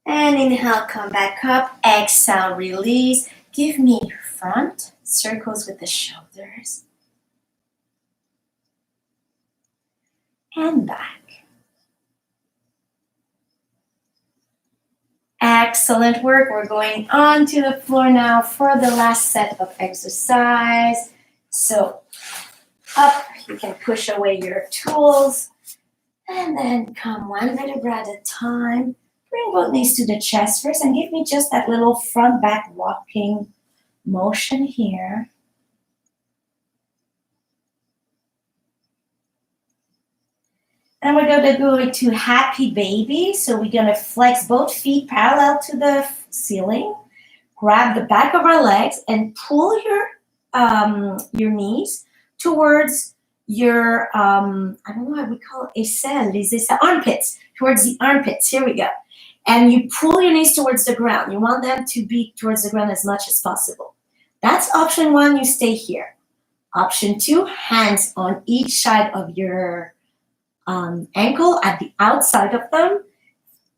And inhale, come back up. Exhale, release. Give me front circles with the shoulders. And back. Excellent work. We're going on to the floor now for the last set of exercise. So up, you can push away your tools and then come one vertebra at a time. Bring both knees to the chest first and give me just that little front back walking motion here. And we're going to go into happy baby. So we're going to flex both feet parallel to the ceiling. Grab the back of our legs and pull your knees towards your, I don't know how we call it, aisselles, armpits, towards the armpits. Here we go. And you pull your knees towards the ground. You want them to be towards the ground as much as possible. That's option one, you stay here. Option two, hands on each side of your ankle at the outside of them.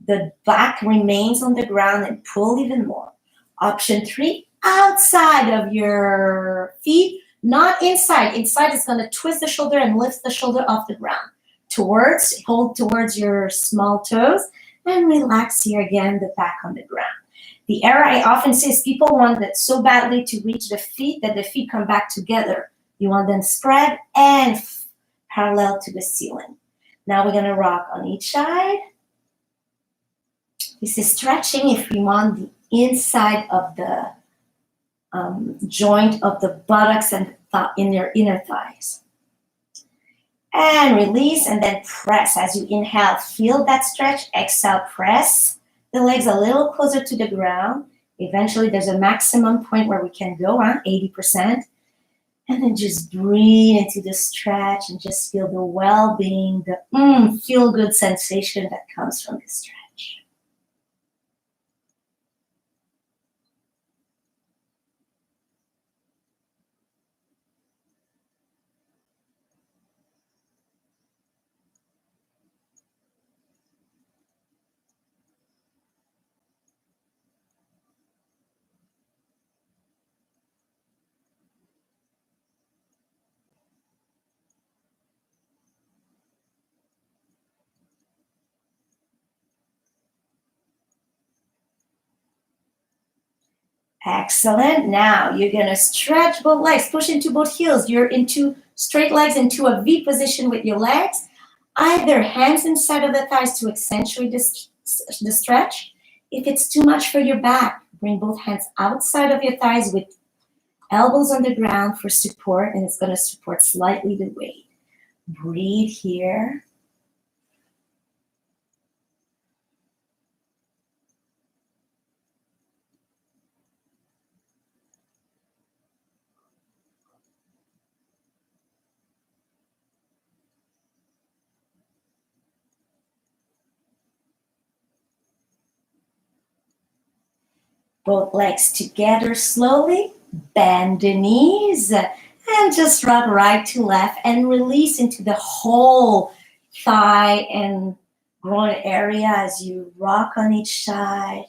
The back remains on the ground and pull even more. Option three, outside of your feet, not inside. Inside is going to twist the shoulder and lift the shoulder off the ground. Hold towards your small toes and relax here again, the back on the ground. The error I often see is people want it so badly to reach the feet that the feet come back together. You want them spread and parallel to the ceiling. Now we're going to rock on each side. This is stretching if we want the inside of the joint of the buttocks and in their inner thighs. And release and then press. As you inhale, feel that stretch. Exhale, press the legs a little closer to the ground. Eventually, there's a maximum point where we can go, 80%. And then just breathe into the stretch and just feel the well-being, the feel-good sensation that comes from the stretch. Excellent. Now you're going to stretch both legs, push into both heels. You're into straight legs into a V position with your legs. Either hands inside of the thighs to accentuate the stretch. If it's too much for your back, bring both hands outside of your thighs with elbows on the ground for support, and it's going to support slightly the weight. Breathe here. Both legs together slowly. Bend the knees and just rock right to left and release into the whole thigh and groin area as you rock on each side.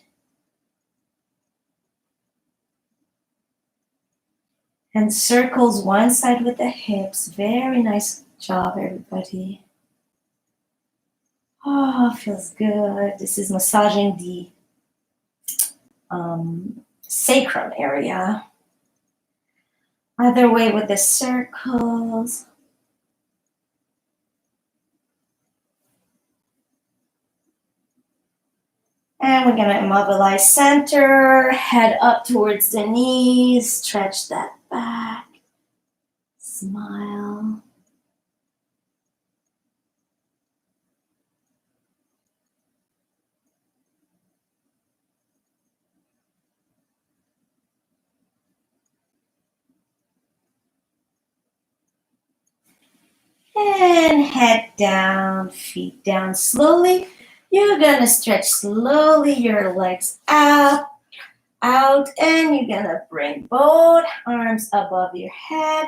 And circles one side with the hips. Very nice job, everybody. Oh, feels good. This is massaging the sacrum area. Other way with the circles. And we're going to immobilize center, head up towards the knees, stretch that back, smile. And head down, feet down slowly. You're going to stretch slowly your legs out, and you're going to bring both arms above your head.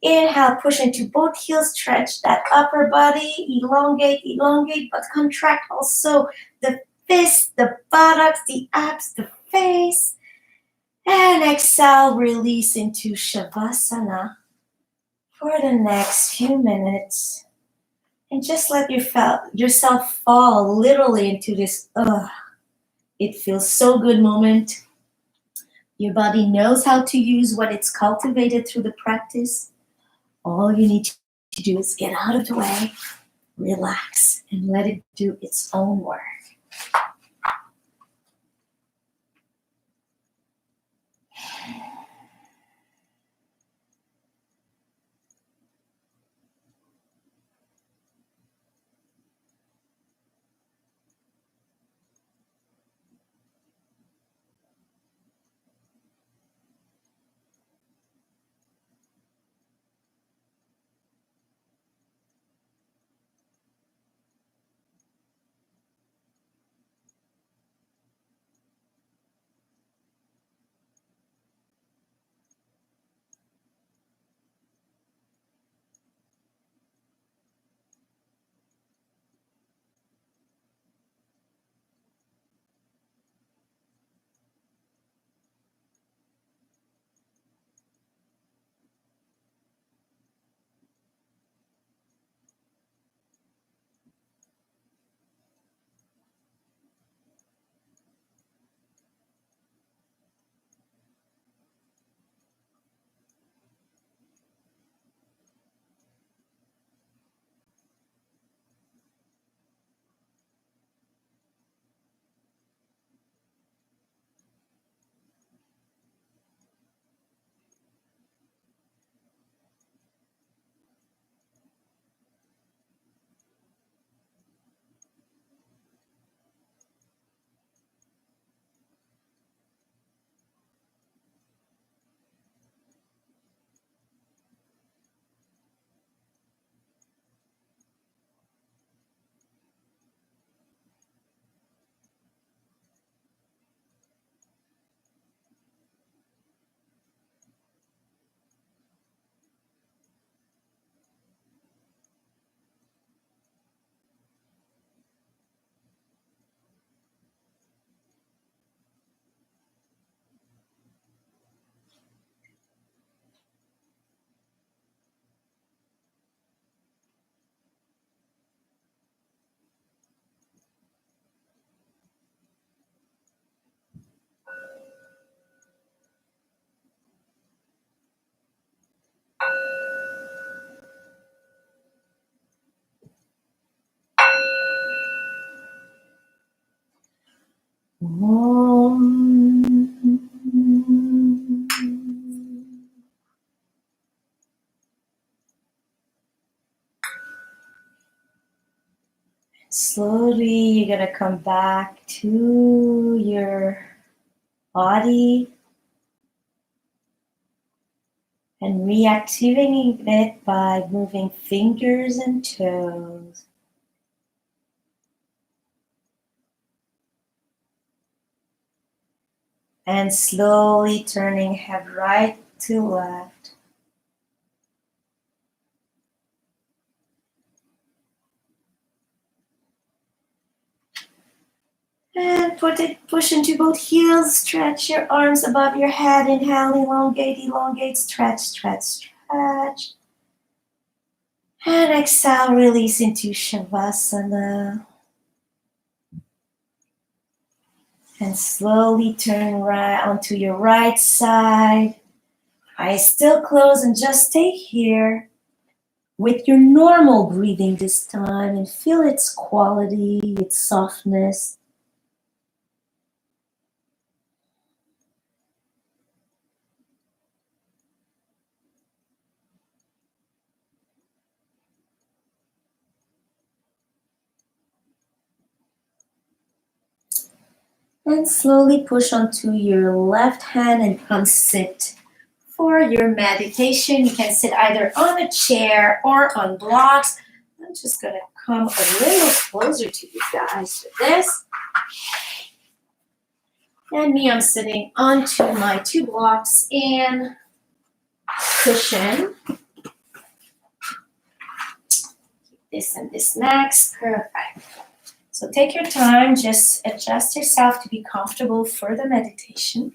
Inhale, push into both heels, stretch that upper body, elongate, but contract also the fists, the buttocks, the abs, the face. And exhale, release into Shavasana for the next few minutes. And just let yourself fall literally into this It feels so good moment. Your body knows how to use what it's cultivated through the practice. All you need to do is get out of the way, relax, and let it do its own work. Slowly, you're going to come back to your body and reactivating it by moving fingers and toes. And slowly turning head right to left. And push into both heels. Stretch your arms above your head. Inhale, elongate, stretch, stretch, stretch. And exhale, release into Shavasana. And slowly turn right onto your right side. Eyes still closed and just stay here with your normal breathing this time and feel its quality, its softness. And slowly push onto your left hand and come sit for your meditation. You can sit either on a chair or on blocks. I'm just gonna come a little closer to you guys with this. And me, I'm sitting onto my 2 blocks and cushion. This and this next, perfect. So take your time, just adjust yourself to be comfortable for the meditation.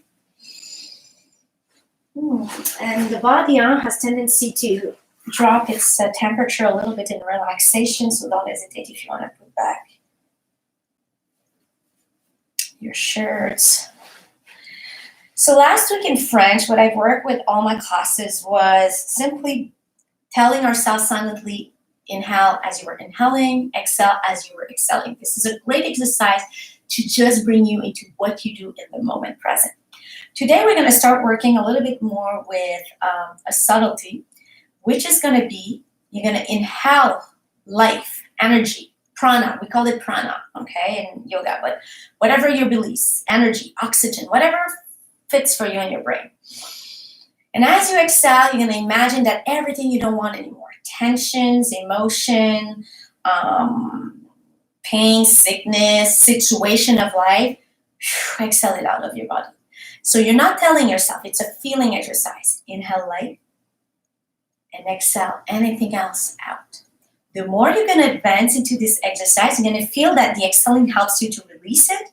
And the body has tendency to drop its temperature a little bit in relaxation, so don't hesitate if you want to put back your shirts. So last week in French, what I've worked with all my classes was simply telling ourselves silently, inhale as you were inhaling, exhale as you were exhaling. This is a great exercise to just bring you into what you do in the moment present. Today, we're going to start working a little bit more with a subtlety, which is going to be, you're going to inhale life, energy, prana. We call it prana, okay, in yoga, but whatever your beliefs, energy, oxygen, whatever fits for you in your brain. And as you exhale, you're going to imagine that everything you don't want anymore, tensions, emotion, pain, sickness, situation of life, exhale it out of your body. So you're not telling yourself, it's a feeling exercise. Inhale light and exhale anything else out. The more you're going to advance into this exercise, you're going to feel that the exhaling helps you to release it.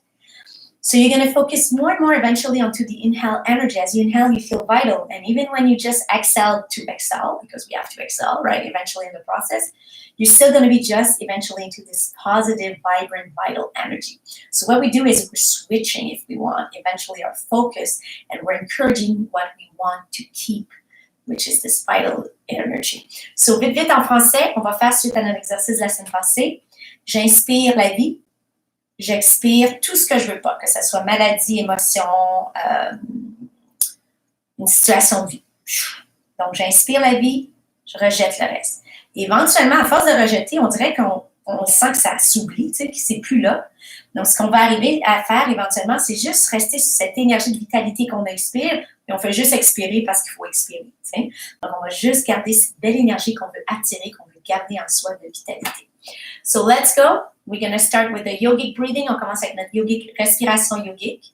So you're going to focus more and more eventually onto the inhale energy. As you inhale, you feel vital. And even when you just exhale to exhale, because we have to exhale, right, eventually in the process, you're still going to be just eventually into this positive, vibrant, vital energy. So what we do is we're switching, if we want, eventually our focus, and we're encouraging what we want to keep, which is this vital energy. So vite, vite en français, on va faire suite à notre exercice de la semaine passée. J'inspire la vie. J'expire tout ce que je veux pas, que ce soit maladie, émotion, une situation de vie. Donc, j'inspire la vie, je rejette le reste. Et éventuellement, à force de rejeter, on dirait qu'on sent que ça s'oublie, tu sais, que c'est plus là. Donc, ce qu'on va arriver à faire éventuellement, c'est juste rester sur cette énergie de vitalité qu'on expire, et on fait juste expirer parce qu'il faut expirer, tu sais. Donc, on va juste garder cette belle énergie qu'on veut attirer, qu'on veut garder en soi de vitalité. So, let's go. We're going to start with the yogic breathing. On commence avec notre yogic, respiration yogique.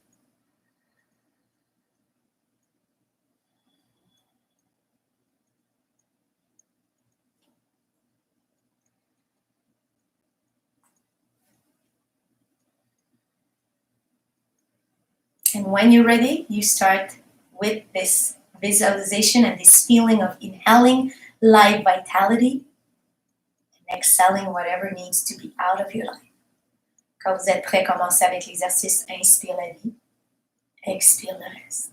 And when you're ready, you start with this visualization and this feeling of inhaling life vitality and exhaling whatever needs to be out of your life. Quand vous êtes prêts, commencez avec l'exercice inspire la vie, expire le reste.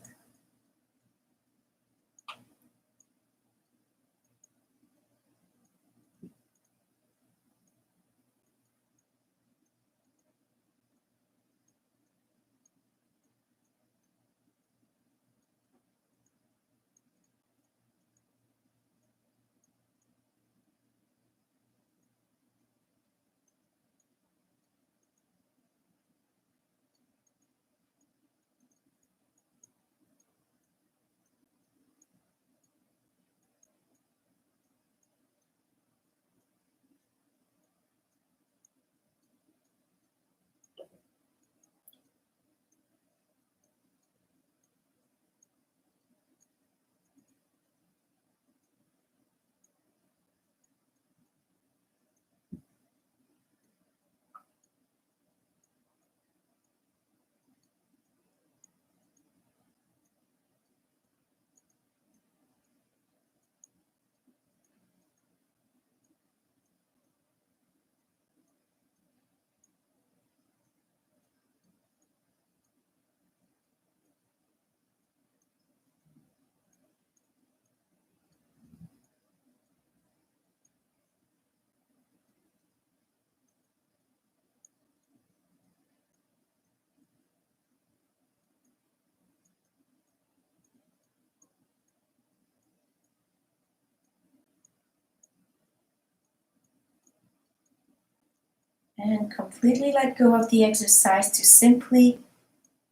And completely let go of the exercise to simply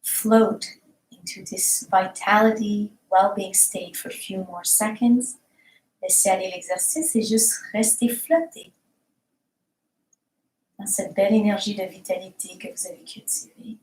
float into this vitality, well-being state for a few more seconds. Laissez aller l'exercice et juste rester flotté dans cette belle énergie de vitalité que vous avez cultivée.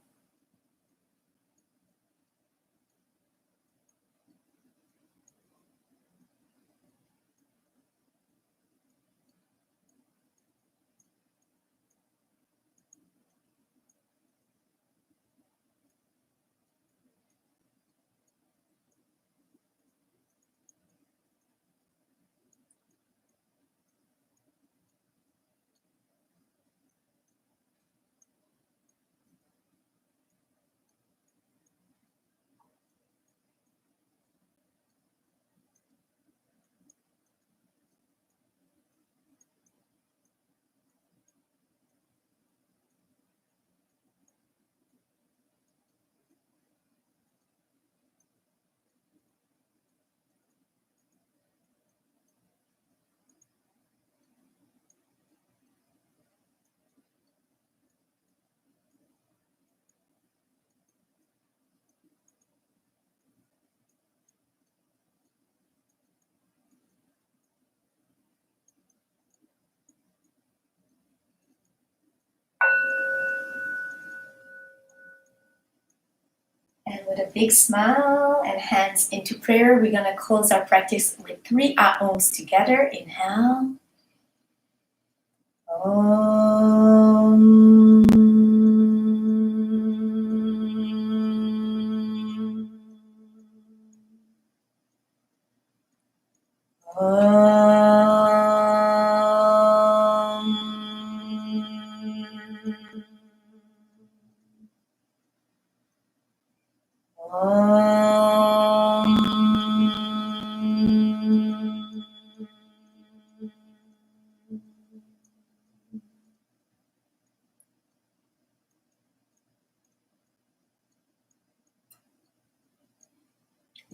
with a big smile and hands into prayer, we're going to close our practice with 3 Aums together. Inhale. Om.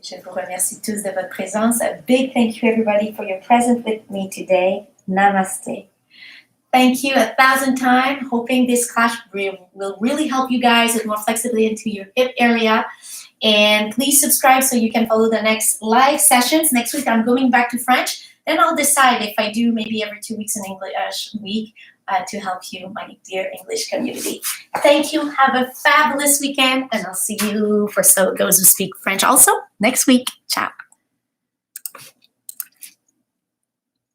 Je vous remercie tous de votre présence. A big thank you, everybody, for your presence with me today. Namaste. Thank you 1,000 times. Hoping this class will really help you guys with more flexibility into your hip area. And please subscribe so you can follow the next live sessions. Next week, I'm going back to French. Then I'll decide if I do maybe every 2 weeks in English week to help you, my dear English community. Thank you. Have a fabulous weekend. And I'll see you for those who speak French also next week. Ciao.